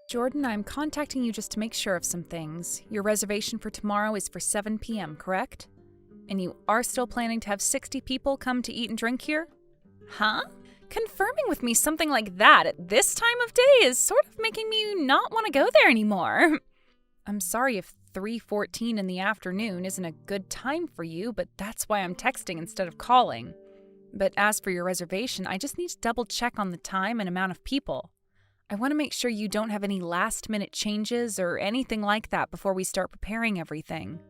Jordan, I'm contacting you just to make sure of some things. Your reservation for tomorrow is for 7 p.m., correct? And you are still planning to have 60 people come to eat and drink here? Huh? Confirming with me something like that at this time of day is sort of making me not want to go there anymore. I'm sorry if 3:14 in the afternoon isn't a good time for you, but that's why I'm texting instead of calling. But as for your reservation, I just need to double check on the time and amount of people. I want to make sure you don't have any last-minute changes or anything like that before we start preparing everything.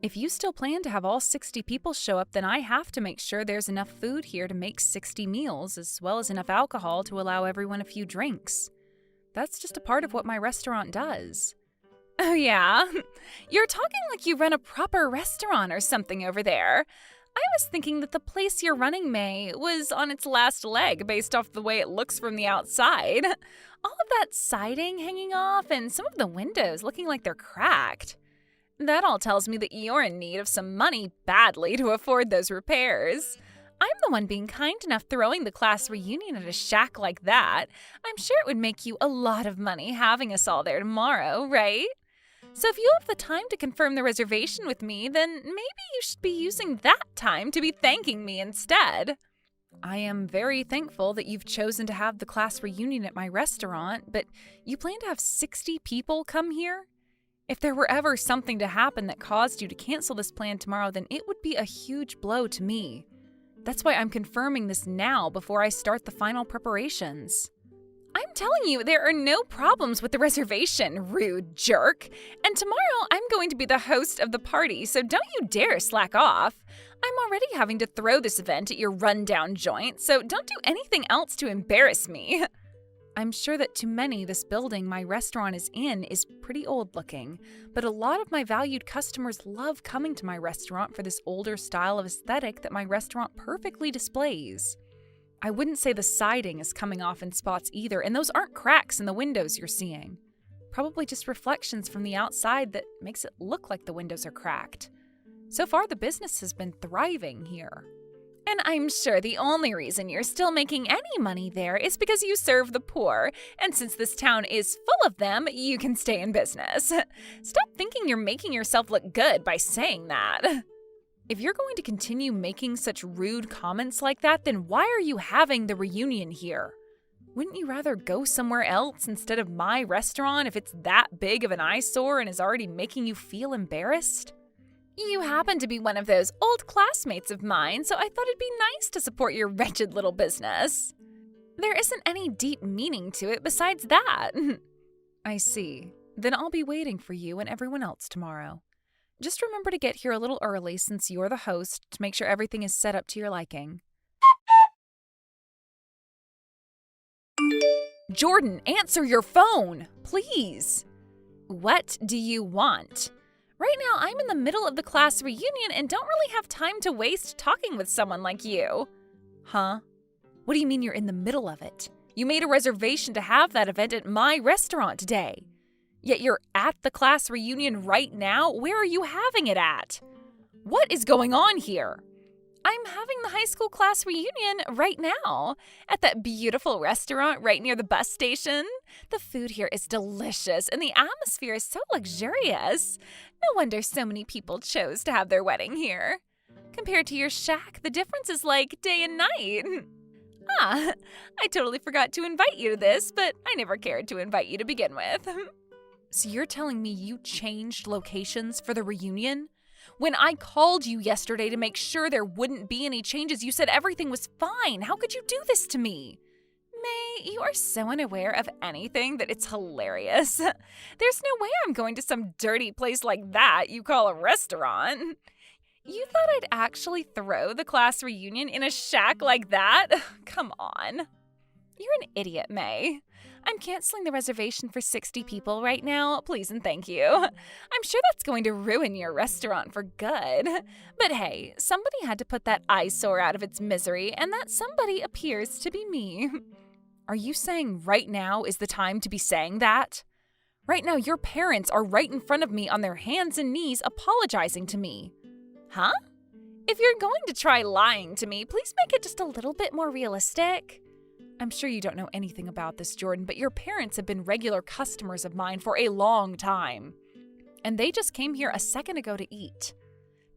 If you still plan to have all 60 people show up, then I have to make sure there's enough food here to make 60 meals, as well as enough alcohol to allow everyone a few drinks. That's just a part of what my restaurant does. Oh yeah? You're talking like you run a proper restaurant or something over there. I was thinking that the place you're running, May, was on its last leg based off the way it looks from the outside. All of that siding hanging off and some of the windows looking like they're cracked. That all tells me that you're in need of some money badly to afford those repairs. I'm the one being kind enough throwing the class reunion at a shack like that. I'm sure it would make you a lot of money having us all there tomorrow, right? So if you have the time to confirm the reservation with me, then maybe you should be using that time to be thanking me instead. I am very thankful that you've chosen to have the class reunion at my restaurant, but you plan to have 60 people come here? If there were ever something to happen that caused you to cancel this plan tomorrow, then it would be a huge blow to me. That's why I'm confirming this now before I start the final preparations. I'm telling you, there are no problems with the reservation, rude jerk. And tomorrow I'm going to be the host of the party, so don't you dare slack off. I'm already having to throw this event at your rundown joint, so don't do anything else to embarrass me. I'm sure that to many, this building my restaurant is in is pretty old looking, but a lot of my valued customers love coming to my restaurant for this older style of aesthetic that my restaurant perfectly displays. I wouldn't say the siding is coming off in spots either, and those aren't cracks in the windows you're seeing. Probably just reflections from the outside that makes it look like the windows are cracked. So far, the business has been thriving here. And I'm sure the only reason you're still making any money there is because you serve the poor, and since this town is full of them, you can stay in business. Stop thinking you're making yourself look good by saying that. If you're going to continue making such rude comments like that, then why are you having the reunion here? Wouldn't you rather go somewhere else instead of my restaurant if it's that big of an eyesore and is already making you feel embarrassed? You happen to be one of those old classmates of mine, so I thought it'd be nice to support your wretched little business. There isn't any deep meaning to it besides that. I see. Then I'll be waiting for you and everyone else tomorrow. Just remember to get here a little early since you're the host to make sure everything is set up to your liking. Jordan, answer your phone, please. What do you want? Right now, I'm in the middle of the class reunion and don't really have time to waste talking with someone like you. Huh? What do you mean you're in the middle of it? You made a reservation to have that event at my restaurant today. Yet you're at the class reunion right now? Where are you having it at? What is going on here? I'm having the high school class reunion right now at that beautiful restaurant right near the bus station. The food here is delicious and the atmosphere is so luxurious. No wonder so many people chose to have their wedding here. Compared to your shack, the difference is like day and night. I totally forgot to invite you to this, but I never cared to invite you to begin with. So you're telling me you changed locations for the reunion? When I called you yesterday to make sure there wouldn't be any changes, you said everything was fine. How could you do this to me? May, you are so unaware of anything that it's hilarious. There's no way I'm going to some dirty place like that you call a restaurant. You thought I'd actually throw the class reunion in a shack like that? Come on. You're an idiot, May. I'm canceling the reservation for 60 people right now, please and thank you. I'm sure that's going to ruin your restaurant for good. But hey, somebody had to put that eyesore out of its misery, and that somebody appears to be me. Are you saying right now is the time to be saying that? Right now, your parents are right in front of me on their hands and knees apologizing to me. Huh? If you're going to try lying to me, please make it just a little bit more realistic. I'm sure you don't know anything about this, Jordan, but your parents have been regular customers of mine for a long time. And they just came here a second ago to eat.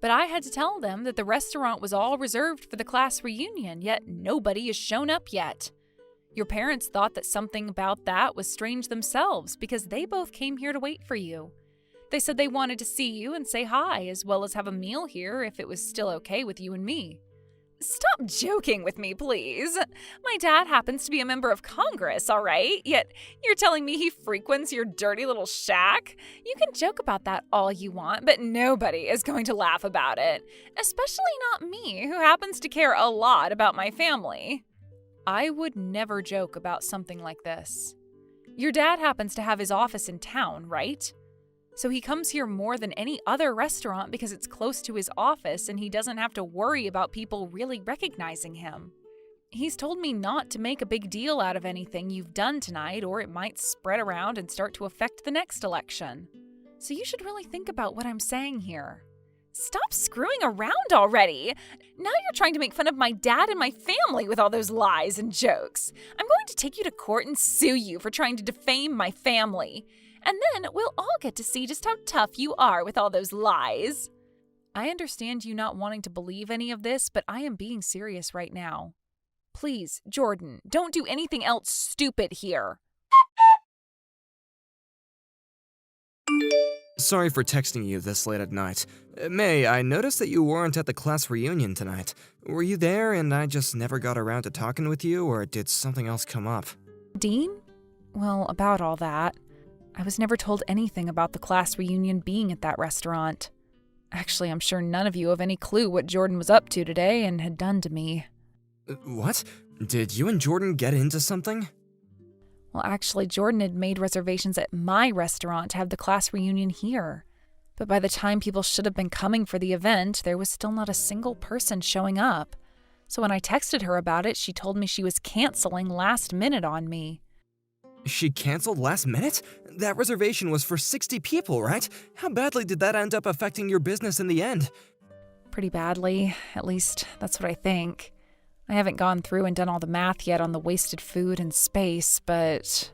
But I had to tell them that the restaurant was all reserved for the class reunion, yet nobody has shown up yet. Your parents thought that something about that was strange themselves because they both came here to wait for you. They said they wanted to see you and say hi, as well as have a meal here if it was still okay with you and me. Stop joking with me, please. My dad happens to be a member of Congress, all right? Yet you're telling me he frequents your dirty little shack? You can joke about that all you want, but nobody is going to laugh about it. Especially not me, who happens to care a lot about my family. I would never joke about something like this. Your dad happens to have his office in town, right? So he comes here more than any other restaurant because it's close to his office and he doesn't have to worry about people really recognizing him. He's told me not to make a big deal out of anything you've done tonight, or it might spread around and start to affect the next election. So you should really think about what I'm saying here. Stop screwing around already! Now you're trying to make fun of my dad and my family with all those lies and jokes. I'm going to take you to court and sue you for trying to defame my family. And then we'll all get to see just how tough you are with all those lies. I understand you not wanting to believe any of this, but I am being serious right now. Please, Jordan, don't do anything else stupid here. Sorry for texting you this late at night. May, I noticed that you weren't at the class reunion tonight. Were you there and I just never got around to talking with you, or did something else come up? Dean? Well, about all that. I was never told anything about the class reunion being at that restaurant. Actually, I'm sure none of you have any clue what Jordan was up to today and had done to me. What? Did you and Jordan get into something? Well, actually, Jordan had made reservations at my restaurant to have the class reunion here. But by the time people should have been coming for the event, there was still not a single person showing up. So when I texted her about it, she told me she was canceling last minute on me. She canceled last minute? That reservation was for 60 people, right? How badly did that end up affecting your business in the end? Pretty badly. At least, that's what I think. I haven't gone through and done all the math yet on the wasted food and space, but...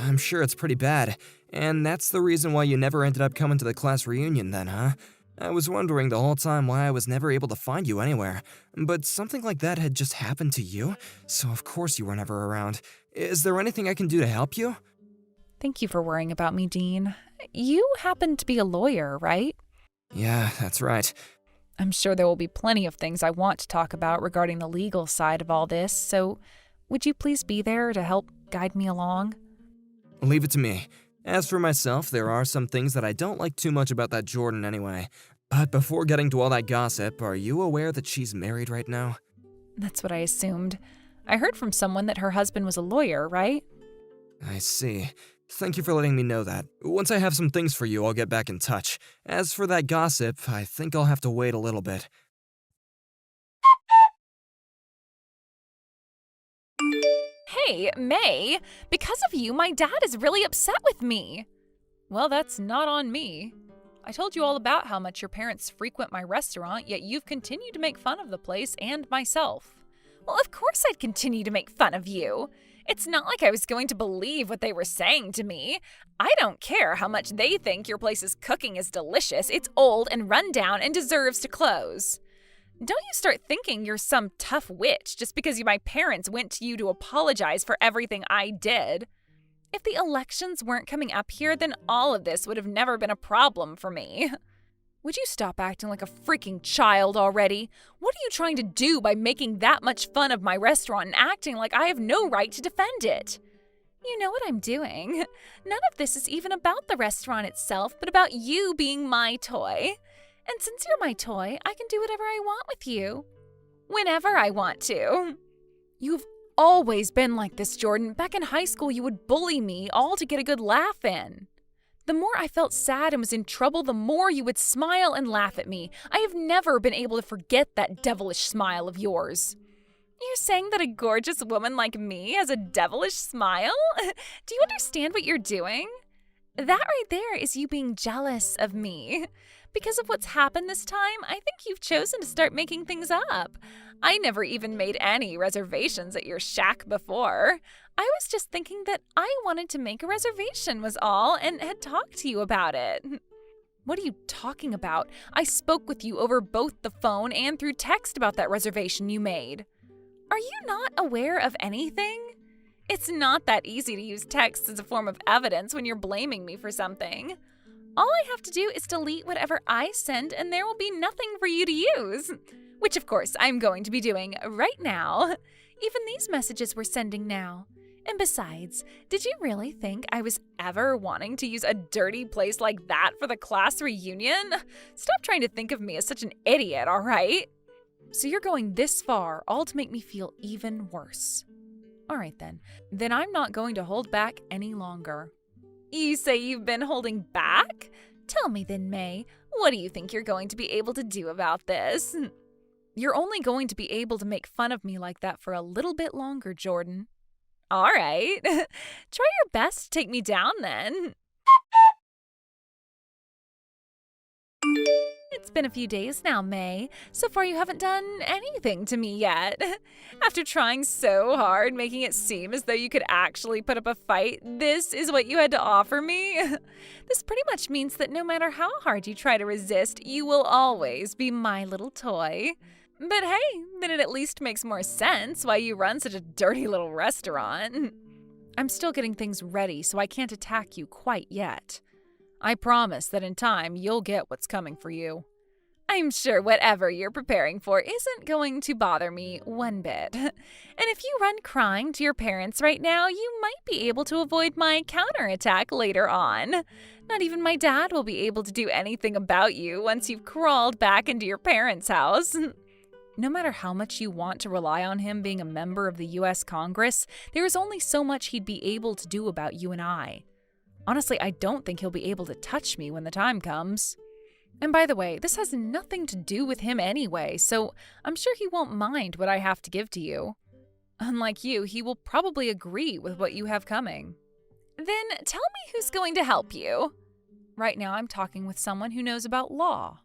I'm sure it's pretty bad. And that's the reason why you never ended up coming to the class reunion then, huh? I was wondering the whole time why I was never able to find you anywhere. But something like that had just happened to you, so of course you were never around. Is there anything I can do to help you? Thank you for worrying about me, Dean. You happen to be a lawyer, right? Yeah, that's right. I'm sure there will be plenty of things I want to talk about regarding the legal side of all this, so would you please be there to help guide me along? Leave it to me. As for myself, there are some things that I don't like too much about that Jordan anyway. But before getting to all that gossip, are you aware that she's married right now? That's what I assumed. I heard from someone that her husband was a lawyer, right? I see. Thank you for letting me know that. Once I have some things for you, I'll get back in touch. As for that gossip, I think I'll have to wait a little bit. Hey, May, because of you, my dad is really upset with me. Well, that's not on me. I told you all about how much your parents frequent my restaurant, yet you've continued to make fun of the place and myself. Well, of course I'd continue to make fun of you. It's not like I was going to believe what they were saying to me. I don't care how much they think your place's cooking is delicious. It's old and run down and deserves to close. Don't you start thinking you're some tough witch just because my parents went to you to apologize for everything I did. If the elections weren't coming up here, then all of this would have never been a problem for me. Would you stop acting like a freaking child already? What are you trying to do by making that much fun of my restaurant and acting like I have no right to defend it? You know what I'm doing. None of this is even about the restaurant itself, but about you being my toy. And since you're my toy, I can do whatever I want with you. Whenever I want to. You've always been like this, Jordan. Back in high school, you would bully me, all to get a good laugh in. The more I felt sad and was in trouble, the more you would smile and laugh at me. I have never been able to forget that devilish smile of yours. You're saying that a gorgeous woman like me has a devilish smile? Do you understand what you're doing? That right there is you being jealous of me. Because of what's happened this time, I think you've chosen to start making things up. I never even made any reservations at your shack before. I was just thinking that I wanted to make a reservation was all and had talked to you about it. What are you talking about? I spoke with you over both the phone and through text about that reservation you made. Are you not aware of anything? It's not that easy to use text as a form of evidence when you're blaming me for something. All I have to do is delete whatever I send and there will be nothing for you to use. Which, of course, I'm going to be doing right now. Even these messages we're sending now. And besides, did you really think I was ever wanting to use a dirty place like that for the class reunion? Stop trying to think of me as such an idiot, all right? So you're going this far, all to make me feel even worse. All right, then. Then I'm not going to hold back any longer. You say you've been holding back? Tell me then, May, what do you think you're going to be able to do about this? You're only going to be able to make fun of me like that for a little bit longer, Jordan. All right. Try your best to take me down then. It's been a few days now, May. So far you haven't done anything to me yet. After trying so hard, making it seem as though you could actually put up a fight, this is what you had to offer me? This pretty much means that no matter how hard you try to resist, you will always be my little toy. But hey, then it at least makes more sense why you run such a dirty little restaurant. I'm still getting things ready, so I can't attack you quite yet. I promise that in time, you'll get what's coming for you. I'm sure whatever you're preparing for isn't going to bother me one bit. And if you run crying to your parents right now, you might be able to avoid my counterattack later on. Not even my dad will be able to do anything about you once you've crawled back into your parents' house. No matter how much you want to rely on him being a member of the U.S. Congress, there is only so much he'd be able to do about you and I. Honestly, I don't think he'll be able to touch me when the time comes. And by the way, this has nothing to do with him anyway, so I'm sure he won't mind what I have to give to you. Unlike you, he will probably agree with what you have coming. Then tell me who's going to help you. Right now, I'm talking with someone who knows about law,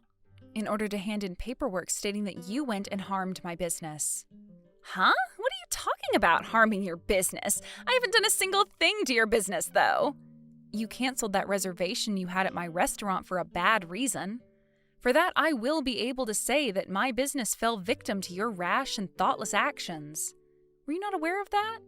in order to hand in paperwork stating that you went and harmed my business. Huh? What are you talking about, harming your business? I haven't done a single thing to your business, though. You canceled that reservation you had at my restaurant for a bad reason. For that, I will be able to say that my business fell victim to your rash and thoughtless actions. Were you not aware of that?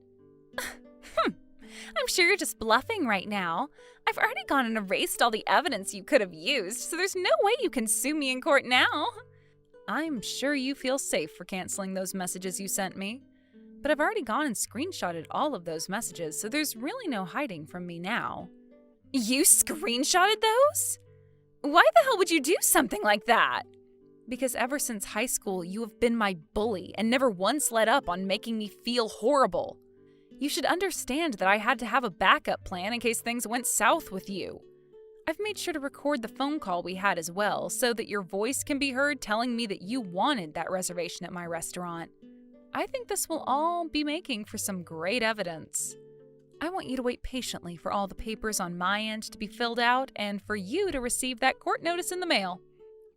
I'm sure you're just bluffing right now. I've already gone and erased all the evidence you could have used, so there's no way you can sue me in court now. I'm sure you feel safe for canceling those messages you sent me. But I've already gone and screenshotted all of those messages, so there's really no hiding from me now. You screenshotted those? Why the hell would you do something like that? Because ever since high school, you have been my bully and never once let up on making me feel horrible. You should understand that I had to have a backup plan in case things went south with you. I've made sure to record the phone call we had as well, so that your voice can be heard telling me that you wanted that reservation at my restaurant. I think this will all be making for some great evidence. I want you to wait patiently for all the papers on my end to be filled out and for you to receive that court notice in the mail.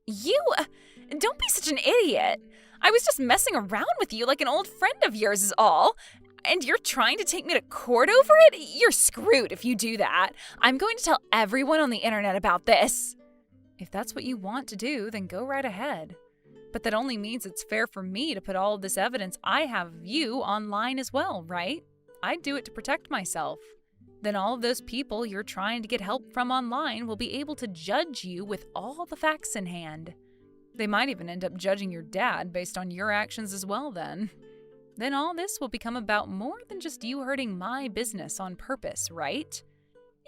Don't be such an idiot. I was just messing around with you like an old friend of yours is all. And you're trying to take me to court over it? You're screwed if you do that. I'm going to tell everyone on the internet about this. If that's what you want to do, then go right ahead. But that only means it's fair for me to put all of this evidence I have of you online as well, right? I'd do it to protect myself. Then all of those people you're trying to get help from online will be able to judge you with all the facts in hand. They might even end up judging your dad based on your actions as well then. Then all this will become about more than just you hurting my business on purpose, right?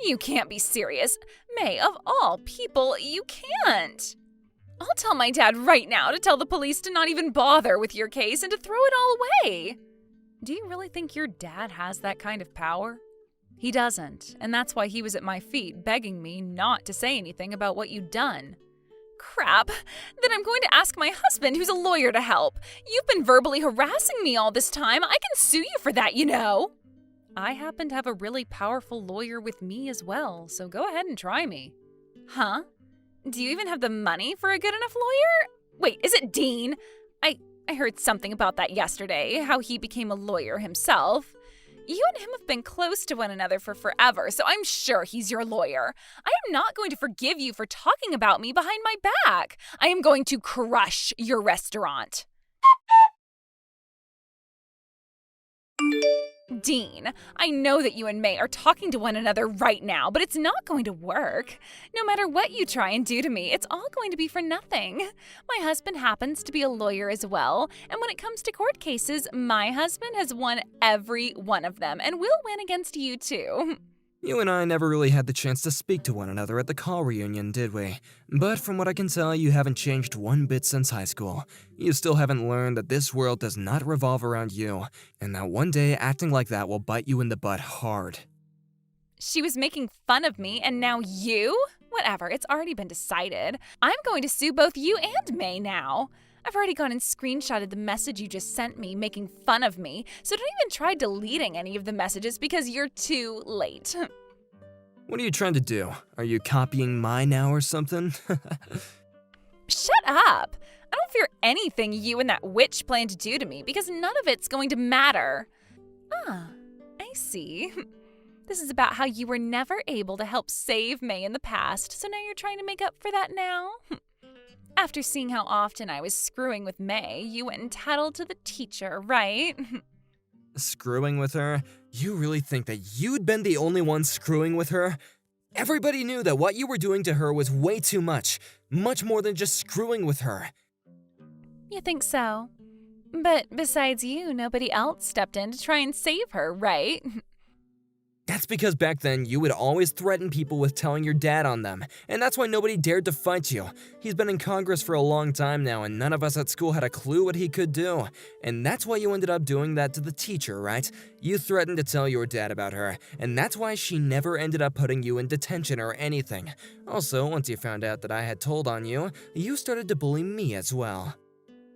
You can't be serious. May, of all people, you can't. I'll tell my dad right now to tell the police to not even bother with your case and to throw it all away. Do you really think your dad has that kind of power? He doesn't, and that's why he was at my feet begging me not to say anything about what you'd done. Crap, then I'm going to ask my husband, who's a lawyer, to help. You've been verbally harassing me all this time. I can sue you for that, you know. I happen to have a really powerful lawyer with me as well, so go ahead and try me. Huh? Do you even have the money for a good enough lawyer? Wait, is it Dean? I heard something about that yesterday, how he became a lawyer himself. You and him have been close to one another for forever, so I'm sure he's your lawyer. I am not going to forgive you for talking about me behind my back. I am going to crush your restaurant. Dean, I know that you and May are talking to one another right now, but it's not going to work. No matter what you try and do to me, it's all going to be for nothing. My husband happens to be a lawyer as well, and when it comes to court cases, my husband has won every one of them and will win against you too. You and I never really had the chance to speak to one another at the call reunion, did we? But from what I can tell, you haven't changed one bit since high school. You still haven't learned that this world does not revolve around you, and that one day acting like that will bite you in the butt hard. She was making fun of me, and now you? Whatever, it's already been decided. I'm going to sue both you and May now. I've already gone and screenshotted the message you just sent me making fun of me, so don't even try deleting any of the messages because you're too late. What are you trying to do? Are you copying mine now or something? Shut up! I don't fear anything you and that witch plan to do to me because none of it's going to matter. Ah, I see. This is about how you were never able to help save May in the past, so now you're trying to make up for that now? After seeing how often I was screwing with May, you went and tattled to the teacher, right? Screwing with her? You really think that you'd been the only one screwing with her? Everybody knew that what you were doing to her was way too much. Much more than just screwing with her. You think so? But besides you, nobody else stepped in to try and save her, right? That's because back then you would always threaten people with telling your dad on them, and that's why nobody dared to fight you. He's been in Congress for a long time now, and none of us at school had a clue what he could do. And that's why you ended up doing that to the teacher, right? You threatened to tell your dad about her, and that's why she never ended up putting you in detention or anything. Also, once you found out that I had told on you, you started to bully me as well.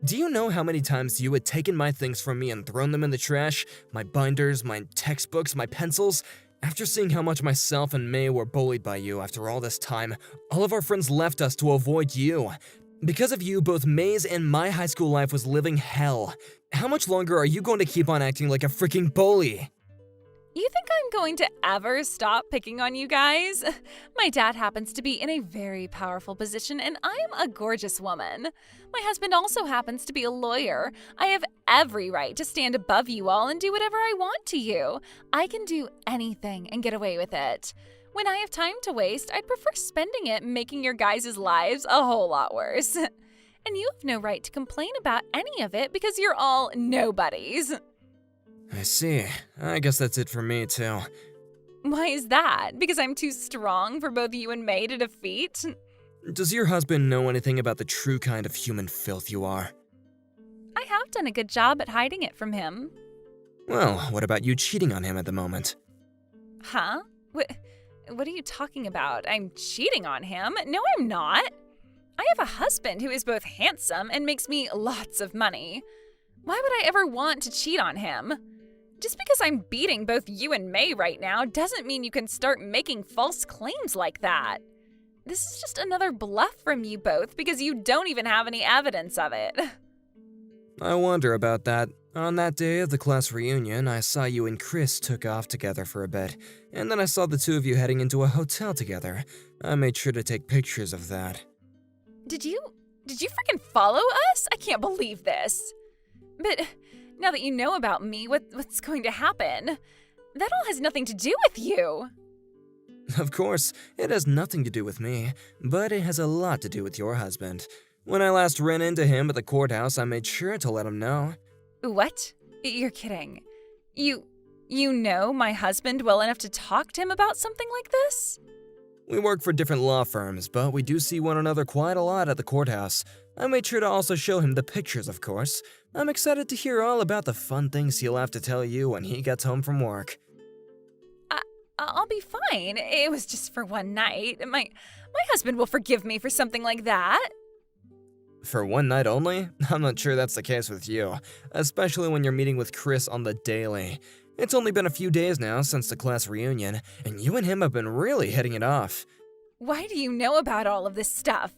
Do you know how many times you had taken my things from me and thrown them in the trash? My binders, my textbooks, my pencils? After seeing how much myself and May were bullied by you after all this time, all of our friends left us to avoid you. Because of you, both May's and my high school life was living hell. How much longer are you going to keep on acting like a freaking bully? You think I'm going to ever stop picking on you guys? My dad happens to be in a very powerful position, and I am a gorgeous woman. My husband also happens to be a lawyer. I have every right to stand above you all and do whatever I want to you. I can do anything and get away with it. When I have time to waste, I'd prefer spending it making your guys' lives a whole lot worse. And you have no right to complain about any of it because you're all nobodies. I see. I guess that's it for me, too. Why is that? Because I'm too strong for both you and May to defeat? Does your husband know anything about the true kind of human filth you are? I have done a good job at hiding it from him. Well, what about you cheating on him at the moment? Huh? What are you talking about? I'm cheating on him? No, I'm not. I have a husband who is both handsome and makes me lots of money. Why would I ever want to cheat on him? Just because I'm beating both you and May right now doesn't mean you can start making false claims like that. This is just another bluff from you both because you don't even have any evidence of it. I wonder about that. On that day of the class reunion, I saw you and Chris took off together for a bit, and then I saw the two of you heading into a hotel together. I made sure to take pictures of that. Did you freaking follow us? I can't believe this. But now that you know about me, what's going to happen? That all has nothing to do with you. Of course, it has nothing to do with me, but it has a lot to do with your husband. When I last ran into him at the courthouse, I made sure to let him know. What? You're kidding. You know my husband well enough to talk to him about something like this? We work for different law firms, but we do see one another quite a lot at the courthouse. I made sure to also show him the pictures, of course. I'm excited to hear all about the fun things he'll have to tell you when he gets home from work. I'll be fine. It was just for one night. My husband will forgive me for something like that. For one night only? I'm not sure that's the case with you, especially when you're meeting with Chris on the daily. It's only been a few days now since the class reunion, and you and him have been really hitting it off. Why do you know about all of this stuff?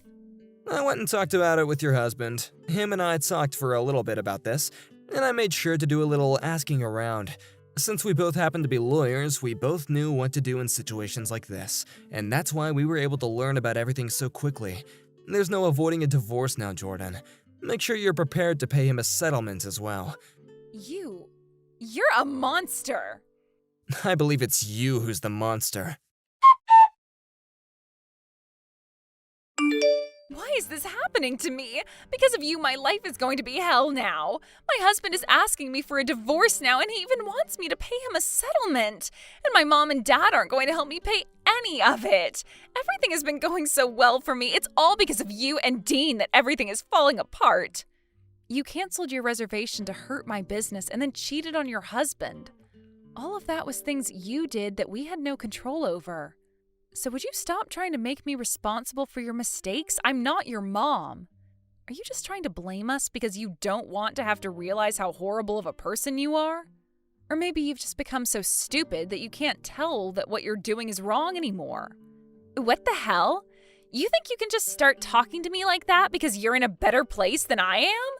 I went and talked about it with your husband. Him and I talked for a little bit about this, and I made sure to do a little asking around. Since we both happen to be lawyers, we both knew what to do in situations like this, and that's why we were able to learn about everything so quickly. There's no avoiding a divorce now, Jordan. Make sure you're prepared to pay him a settlement as well. You're a monster. I believe it's you who's the monster. Why is this happening to me? Because of you, my life is going to be hell now. My husband is asking me for a divorce now, and he even wants me to pay him a settlement. And my mom and dad aren't going to help me pay any of it. Everything has been going so well for me. It's all because of you and Dean that everything is falling apart. You canceled your reservation to hurt my business and then cheated on your husband. All of that was things you did that we had no control over. So would you stop trying to make me responsible for your mistakes? I'm not your mom. Are you just trying to blame us because you don't want to have to realize how horrible of a person you are? Or maybe you've just become so stupid that you can't tell that what you're doing is wrong anymore. What the hell? You think you can just start talking to me like that because you're in a better place than I am?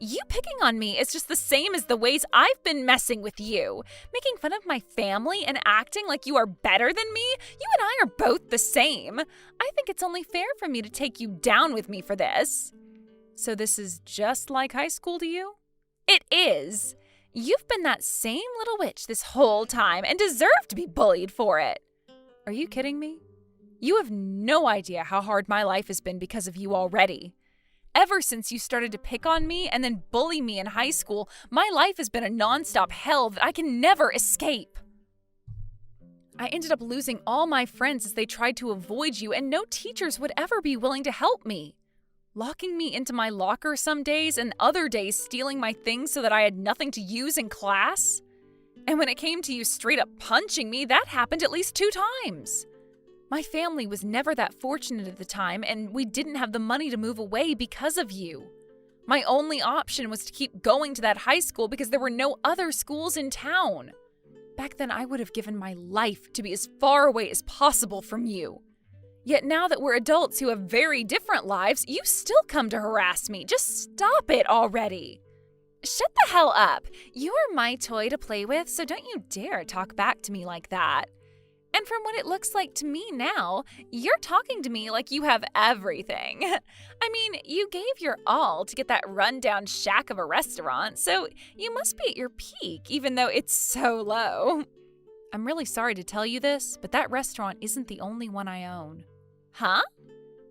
You picking on me is just the same as the ways I've been messing with you. Making fun of my family and acting like you are better than me? You and I are both the same. I think it's only fair for me to take you down with me for this. So this is just like high school to you? It is. You've been that same little witch this whole time and deserve to be bullied for it. Are you kidding me? You have no idea how hard my life has been because of you already. Ever since you started to pick on me and then bully me in high school, my life has been a nonstop hell that I can never escape. I ended up losing all my friends as they tried to avoid you, and no teachers would ever be willing to help me. Locking me into my locker some days and other days stealing my things so that I had nothing to use in class. And when it came to you straight up punching me, that happened at least 2 times. My family was never that fortunate at the time, and we didn't have the money to move away because of you. My only option was to keep going to that high school because there were no other schools in town. Back then, I would have given my life to be as far away as possible from you. Yet now that we're adults who have very different lives, you still come to harass me. Just stop it already. Shut the hell up. You are my toy to play with, so don't you dare talk back to me like that. And from what it looks like to me now, you're talking to me like you have everything. I mean, you gave your all to get that rundown shack of a restaurant, so you must be at your peak, even though it's so low. I'm really sorry to tell you this, but that restaurant isn't the only one I own. Huh?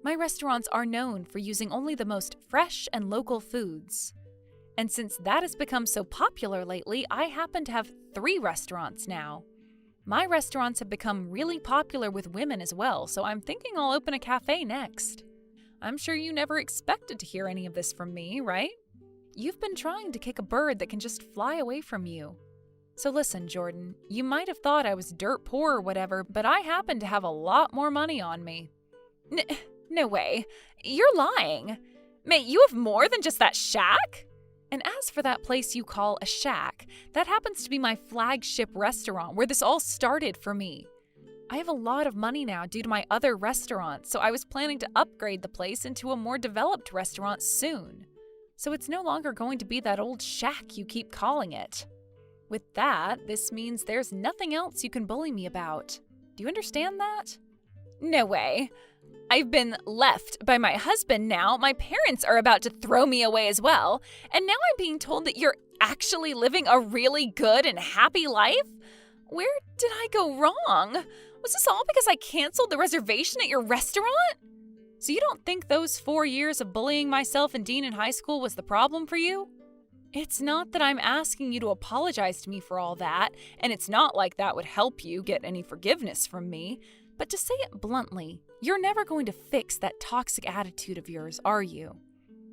My restaurants are known for using only the most fresh and local foods. And since that has become so popular lately, I happen to have 3 restaurants now. My restaurants have become really popular with women as well, so I'm thinking I'll open a cafe next. I'm sure you never expected to hear any of this from me, right? You've been trying to kick a bird that can just fly away from you. So listen, Jordan, you might have thought I was dirt poor or whatever, but I happen to have a lot more money on me. No way. You're lying. Mate, you have more than just that shack? And as for that place you call a shack, that happens to be my flagship restaurant where this all started for me. I have a lot of money now due to my other restaurants, so I was planning to upgrade the place into a more developed restaurant soon. So it's no longer going to be that old shack you keep calling it. With that, this means there's nothing else you can bully me about. Do you understand that? No way. I've been left by my husband now. My parents are about to throw me away as well. And now I'm being told that you're actually living a really good and happy life? Where did I go wrong? Was this all because I canceled the reservation at your restaurant? So you don't think those 4 years of bullying myself and Dean in high school was the problem for you? It's not that I'm asking you to apologize to me for all that, and it's not like that would help you get any forgiveness from me. But to say it bluntly, you're never going to fix that toxic attitude of yours, are you?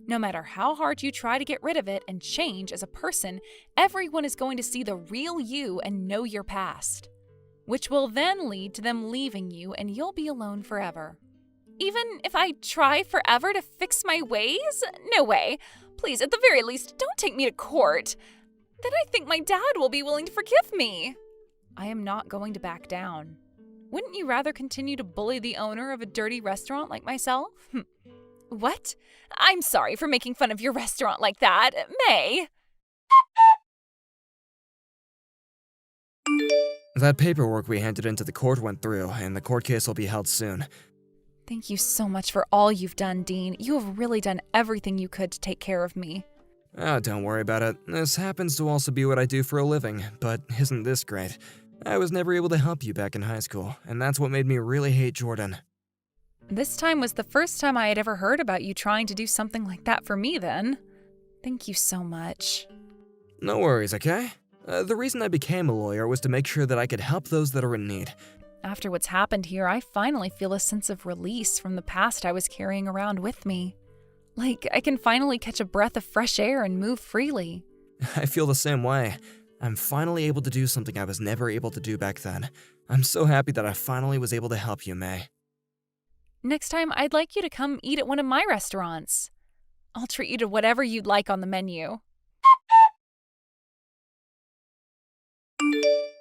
No matter how hard you try to get rid of it and change as a person, everyone is going to see the real you and know your past, which will then lead to them leaving you and you'll be alone forever. Even if I try forever to fix my ways? No way. Please, at the very least, don't take me to court. then I think my dad will be willing to forgive me. I am not going to back down. Wouldn't you rather continue to bully the owner of a dirty restaurant like myself? What? I'm sorry for making fun of your restaurant like that, May. That paperwork we handed into the court went through, and the court case will be held soon. Thank you so much for all you've done, Dean. You have really done everything you could to take care of me. Oh, don't worry about it. This happens to also be what I do for a living, but isn't this great? I was never able to help you back in high school, and that's what made me really hate Jordan. This time was the first time I had ever heard about you trying to do something like that for me then. Thank you so much. No worries, okay? The reason I became a lawyer was to make sure that I could help those that are in need. After what's happened here, I finally feel a sense of release from the past I was carrying around with me. Like, I can finally catch a breath of fresh air and move freely. I feel the same way. I'm finally able to do something I was never able to do back then. I'm so happy that I finally was able to help you, May. Next time, I'd like you to come eat at one of my restaurants. I'll treat you to whatever you'd like on the menu.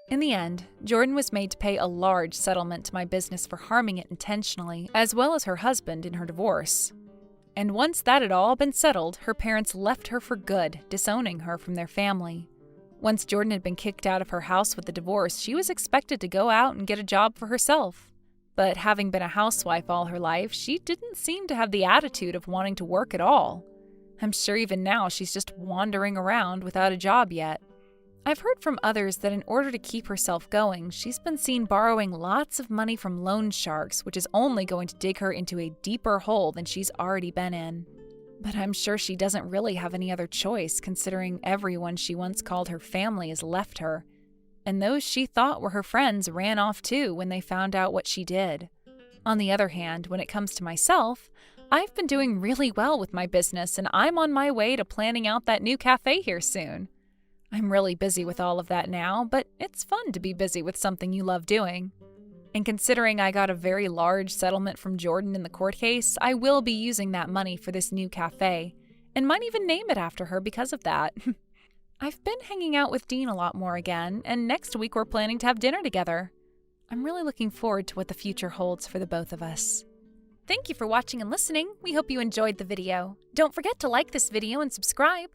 In the end, Jordan was made to pay a large settlement to my business for harming it intentionally, as well as her husband in her divorce. And once that had all been settled, her parents left her for good, disowning her from their family. Once Jordan had been kicked out of her house with the divorce, she was expected to go out and get a job for herself. But having been a housewife all her life, she didn't seem to have the attitude of wanting to work at all. I'm sure even now she's just wandering around without a job yet. I've heard from others that in order to keep herself going, she's been seen borrowing lots of money from loan sharks, which is only going to dig her into a deeper hole than she's already been in. But I'm sure she doesn't really have any other choice, considering everyone she once called her family has left her. And those she thought were her friends ran off too when they found out what she did. On the other hand, when it comes to myself, I've been doing really well with my business and I'm on my way to planning out that new cafe here soon. I'm really busy with all of that now, but it's fun to be busy with something you love doing. And considering I got a very large settlement from Jordan in the court case, I will be using that money for this new cafe, and might even name it after her because of that. I've been hanging out with Dean a lot more again, and next week we're planning to have dinner together. I'm really looking forward to what the future holds for the both of us. Thank you for watching and listening. We hope you enjoyed the video. Don't forget to like this video and subscribe.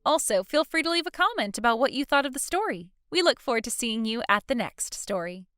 Also, feel free to leave a comment about what you thought of the story. We look forward to seeing you at the next story.